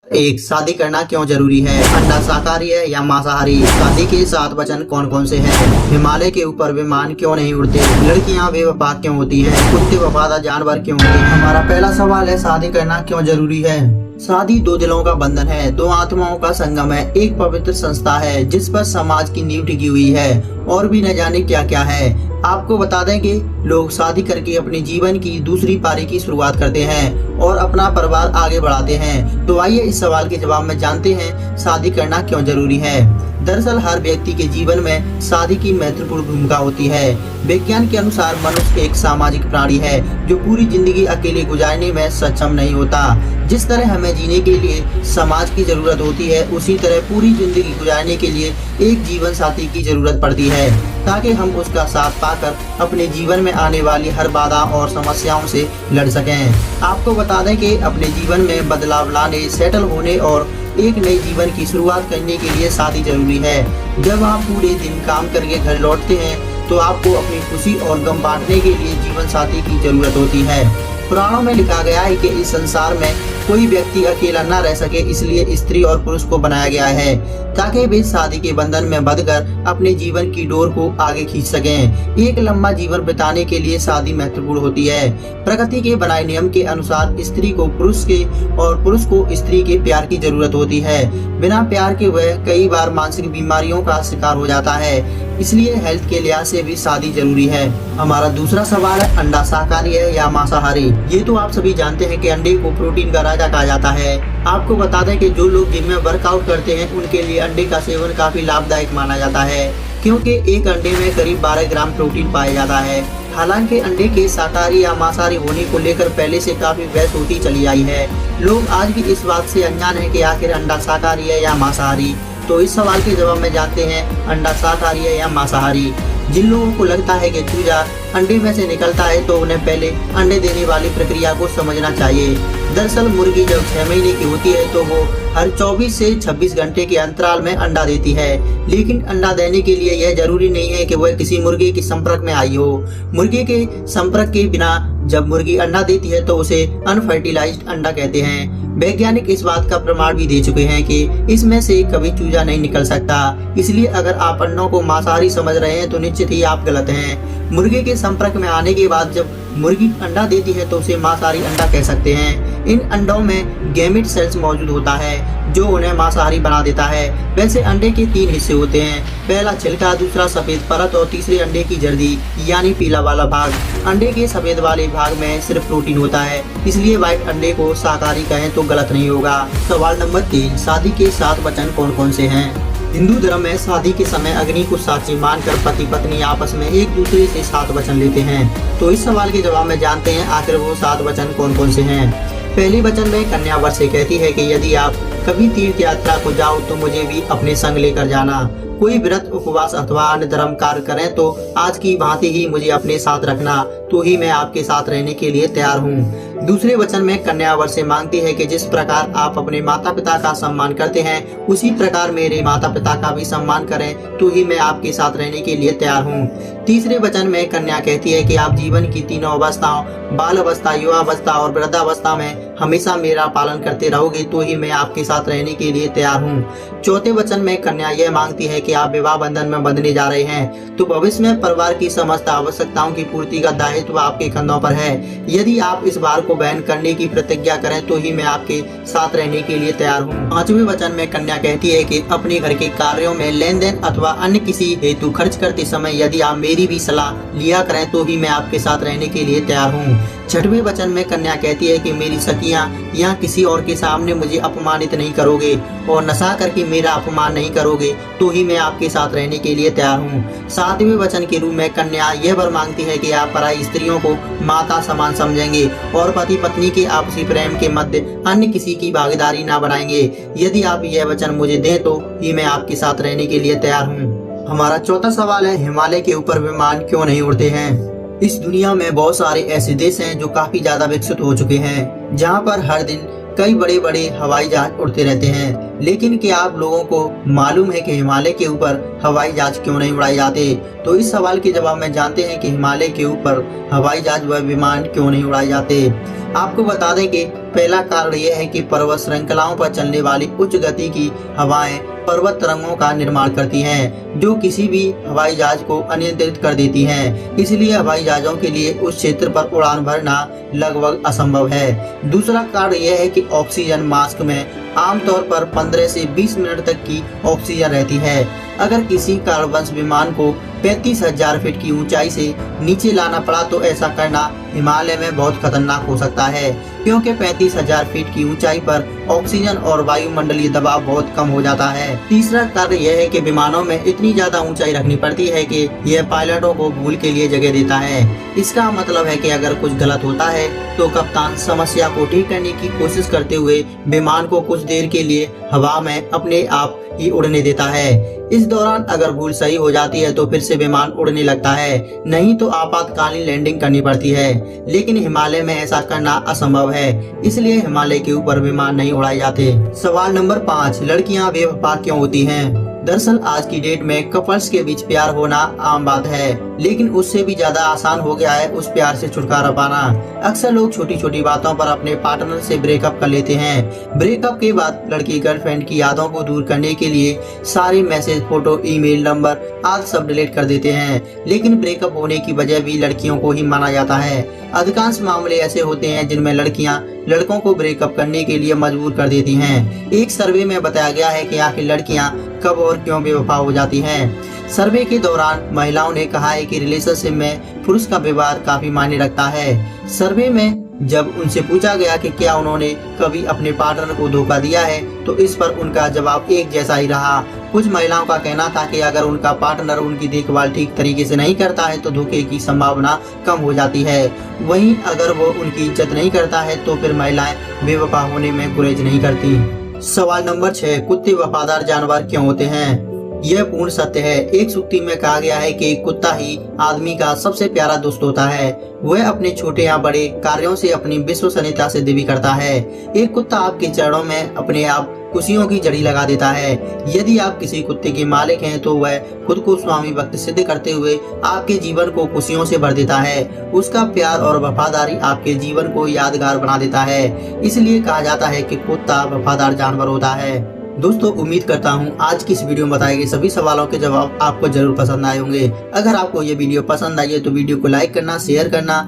एक, शादी करना क्यों जरूरी है? अंडा शाकाहारी है या मांसाहारी? शादी के 7 वचन कौन कौन से हैं? हिमालय के ऊपर विमान क्यों नहीं उड़ते? लड़कियां बेवफा क्यों होती हैं? कुत्ते वफादार जानवर क्यों होते हैं? हमारा पहला सवाल है, शादी करना क्यों जरूरी है? शादी दो दिलों का बंधन है, दो आत्माओं का संगम है, एक पवित्र संस्था है जिस पर समाज की नींव टिकी हुई है और भी न जाने क्या क्या है। आपको बता दें कि लोग शादी करके अपने जीवन की दूसरी पारी की शुरुआत करते हैं और अपना परिवार आगे बढ़ाते हैं। तो आइए इस सवाल के जवाब में जानते हैं, शादी करना क्यों जरूरी है। दरअसल हर व्यक्ति के जीवन में शादी की महत्वपूर्ण भूमिका होती है। विज्ञान के अनुसार मनुष्य एक सामाजिक प्राणी है जो पूरी जिंदगी अकेले गुजारने में सक्षम नहीं होता। जिस तरह हमें जीने के लिए समाज की जरूरत होती है, उसी तरह पूरी जिंदगी गुजारने के लिए एक जीवन साथी की जरूरत पड़ती है, ताकि हम उसका साथ पाकर अपने जीवन में आने वाली हर बाधा और समस्याओं से लड़ सकें। आपको बता दें कि अपने जीवन में बदलाव लाने, सेटल होने और एक नए जीवन की शुरुआत करने के लिए शादी जरूरी है। जब आप पूरे दिन काम करके घर लौटते हैं तो आपको अपनी खुशी और गम बांटने के लिए जीवन साथी की जरूरत होती है। पुराणों में लिखा गया है कि इस संसार में कोई व्यक्ति अकेला न रह सके, इसलिए स्त्री और पुरुष को बनाया गया है ताकि वे शादी के बंधन में बंधकर अपने जीवन की डोर को आगे खींच सकें। एक लंबा जीवन बिताने के लिए शादी महत्वपूर्ण होती है। प्रकृति के बनाए नियम के अनुसार स्त्री को पुरुष के और पुरुष को स्त्री के प्यार की जरूरत होती है। बिना प्यार के वह कई बार मानसिक बीमारियों का शिकार हो जाता है, इसलिए हेल्थ के लिहाज से भी शादी जरूरी है। हमारा दूसरा सवाल है, अंडा शाकाहारी है या मांसाहारी? ये तो आप सभी जानते हैं कि अंडे को प्रोटीन का राजा कहा जाता है। आपको बता दें कि जो लोग जिम में वर्कआउट करते हैं उनके लिए अंडे का सेवन काफी लाभदायक माना जाता है, क्योंकि एक अंडे में करीब 12 ग्राम प्रोटीन पाया जाता है। हालांकि अंडे के शाकाहारी या मांसाहारी होने को लेकर पहले से काफी बहस होती चली आई है। लोग आज भी इस बात से अनजान है कि आखिर अंडा शाकाहारी है या मांसाहारी। तो इस सवाल के जवाब में जानते हैं, अंडा शाकाहारी है या मांसाहारी। जिन लोगों को लगता है कि चूजा अंडे में से निकलता है तो उन्हें पहले अंडे देने वाली प्रक्रिया को समझना चाहिए। दरअसल मुर्गी जब 6 महीने की होती है तो वो हर 24 से 26 घंटे के अंतराल में अंडा देती है, लेकिन अंडा देने के लिए यह जरूरी नहीं है कि वह किसी मुर्गे के संपर्क में आई हो। मुर्गे के संपर्क के बिना जब मुर्गी अंडा देती है तो उसे अनफर्टिलाइज्ड अंडा कहते हैं। वैज्ञानिक इस बात का प्रमाण भी दे चुके हैं कि इसमें से कभी चूजा नहीं निकल सकता। इसलिए अगर आप अंडों को मांसाहारी समझ रहे हैं तो निश्चित ही आप गलत हैं। मुर्गे के संपर्क में आने के बाद जब मुर्गी अंडा देती है तो उसे मांसाहारी अंडा कह सकते हैं। इन अंडों में गैमेट सेल्स मौजूद होता है जो उन्हें मांसाहारी बना देता है। वैसे अंडे के 3 हिस्से होते हैं, पहला छिलका, दूसरा सफेद परत और तीसरे अंडे की जर्दी यानी पीला वाला भाग। अंडे के सफेद वाले भाग में सिर्फ प्रोटीन होता है, इसलिए व्हाइट अंडे को शाकाहारी कहें तो गलत नहीं होगा। सवाल नंबर 3, शादी के 7 वचन कौन कौन से हैं? हिंदू धर्म में शादी के समय अग्नि को साक्षी मानकर पति पत्नी आपस में एक दूसरे से 7 वचन लेते हैं। तो इस सवाल के जवाब में जानते हैं आखिर वो 7 वचन कौन कौन से हैं। पहले वचन में कन्या वर से कहती है कि यदि आप कभी तीर्थ यात्रा को जाओ तो मुझे भी अपने संग लेकर जाना। कोई व्रत, उपवास अथवा अन्य धर्म कार्य करें तो आज की भांति ही मुझे अपने साथ रखना, तो ही मैं आपके साथ रहने के लिए तैयार हूँ। दूसरे वचन में कन्या वर से मांगती है कि जिस प्रकार आप अपने माता पिता का सम्मान करते हैं उसी प्रकार मेरे माता पिता का भी सम्मान करें, तो ही मैं आपके साथ रहने के लिए तैयार हूँ। तीसरे वचन में कन्या कहती है कि आप जीवन की तीनों अवस्थाओं, बाल अवस्था, युवावस्था और वृद्धावस्था में हमेशा मेरा पालन करते रहोगे, तो ही मैं आपके साथ रहने के लिए तैयार हूँ। चौथे वचन में कन्या यह मांगती है कि आप विवाह बंधन में बंधने जा रहे हैं तो भविष्य में परिवार की समस्त आवश्यकताओं की पूर्ति का दायित्व आपके कंधों पर है। यदि आप इस बार को वहन करने की प्रतिज्ञा करें तो ही मैं आपके साथ रहने के लिए तैयार हूँ। पांचवें वचन में कन्या कहती है कि अपने घर के कार्यों में लेन देन अथवा अन्य किसी हेतु खर्च करते समय यदि आप मेरी भी सलाह लिया करें तो ही मैं आपके साथ रहने के लिए तैयार हूँ। छठवें वचन में कन्या कहती है कि मेरी सखियां या किसी और के सामने मुझे अपमानित नहीं करोगे और नशा करके मेरा अपमान नहीं करोगे, तो ही मैं आपके साथ रहने के लिए तैयार हूँ। सातवें वचन के रूप में कन्या यह वर मांगती है कि आप पराई स्त्रियों को माता समान समझेंगे और पति पत्नी के आपसी प्रेम के मध्य अन्य किसी की भागीदारी न बनाएंगे। यदि आप यह वचन मुझे दें तो ही मैं आपके साथ रहने के लिए तैयार हूँ। हमारा चौथा सवाल है, हिमालय के ऊपर विमान क्यों नहीं उड़ते हैं? इस दुनिया में बहुत सारे ऐसे देश हैं जो काफी ज्यादा विकसित हो चुके हैं, जहां पर हर दिन कई बड़े बड़े हवाई जहाज उड़ते रहते हैं, लेकिन क्या आप लोगों को मालूम है कि हिमालय के ऊपर हवाई जहाज क्यों नहीं उड़ाए जाते? तो इस सवाल के जवाब में जानते हैं कि हिमालय के ऊपर हवाई जहाज व विमान क्यों नहीं उड़ाए जाते। आपको बता दें कि पहला कारण यह है कि पर्वत श्रृंखलाओं पर चलने वाली उच्च गति की हवाएं पर्वत तरंगों का निर्माण करती हैं, जो किसी भी हवाई जहाज को अनियंत्रित कर देती हैं। इसलिए हवाई जहाजों के लिए उस क्षेत्र पर उड़ान भरना लगभग असंभव है। दूसरा कारण यह है कि ऑक्सीजन मास्क में आमतौर पर 15 से 20 मिनट तक की ऑक्सीजन रहती है। अगर किसी कारणवश विमान को 35,000 फीट की ऊंचाई से नीचे लाना पड़ा तो ऐसा करना हिमालय में बहुत खतरनाक हो सकता है, क्योंकि 35,000 फीट की ऊंचाई पर ऑक्सीजन और वायुमंडलीय दबाव बहुत कम हो जाता है। तीसरा कारण यह है कि विमानों में इतनी ज्यादा ऊंचाई रखनी पड़ती है कि यह पायलटों को भूल के लिए जगह देता है। इसका मतलब है कि अगर कुछ गलत होता है तो कप्तान समस्या को ठीक करने की कोशिश करते हुए विमान को कुछ देर के लिए हवा में अपने आप ही उड़ने देता है। इस दौरान अगर भूल सही हो जाती है तो फिर से विमान उड़ने लगता है, नहीं तो आपातकालीन लैंडिंग करनी पड़ती है। लेकिन हिमालय में ऐसा करना असंभव है, इसलिए हिमालय के ऊपर विमान नहीं उड़ाए जाते। सवाल नंबर 5, लड़कियां बेवफा क्यों होती हैं? दरअसल आज की डेट में कपल्स के बीच प्यार होना आम बात है, लेकिन उससे भी ज्यादा आसान हो गया है उस प्यार से छुटकारा पाना। अक्सर लोग छोटी छोटी बातों पर अपने पार्टनर से ब्रेकअप कर लेते हैं। ब्रेकअप के बाद लड़की गर्लफ्रेंड की यादों को दूर करने के लिए सारे मैसेज, फोटो, ईमेल, नंबर आदि सब डिलीट कर देते हैं। लेकिन ब्रेकअप होने की वजह भी लड़कियों को ही माना जाता है। अधिकांश मामले ऐसे होते हैं जिनमें लड़कियां लड़कों को ब्रेकअप करने के लिए मजबूर कर देती हैं। एक सर्वे में बताया गया है कि आखिर लड़कियां कब और क्यों बेवफा हो जाती हैं। सर्वे के दौरान महिलाओं ने कहा है कि रिलेशनशिप में पुरुष का व्यवहार काफी मायने रखता है। सर्वे में जब उनसे पूछा गया कि क्या उन्होंने कभी अपने पार्टनर को धोखा दिया है, तो इस पर उनका जवाब एक जैसा ही रहा। कुछ महिलाओं का कहना था कि अगर उनका पार्टनर उनकी देखभाल ठीक तरीके से नहीं करता है तो धोखे की संभावना कम हो जाती है। वहीं अगर वो उनकी इज्जत नहीं करता है तो फिर महिलाएं बेवफा होने में गुरेज नहीं करती। सवाल नंबर 6, कुत्ते वफादार जानवर क्यों होते हैं? यह पूर्ण सत्य है। एक सूक्ति में कहा गया है कि कुत्ता ही आदमी का सबसे प्यारा दोस्त होता है। वह अपने छोटे या बड़े कार्यों से अपनी विश्वसनीयता से देवी करता है। एक कुत्ता आपके चरणों में अपने आप खुशियों की जड़ी लगा देता है। यदि आप किसी कुत्ते के मालिक हैं तो वह खुद को स्वामी भक्त सिद्ध करते हुए आपके जीवन को खुशियों से भर देता है। उसका प्यार और वफादारी आपके जीवन को यादगार बना देता है। इसलिए कहा जाता है कि कुत्ता वफादार जानवर होता है। दोस्तों, उम्मीद करता हूँ आज की इस वीडियो में बताए गए सभी सवालों के जवाब आपको जरूर पसंद आए होंगे। अगर आपको ये वीडियो पसंद आई है तो वीडियो को लाइक करना, शेयर करना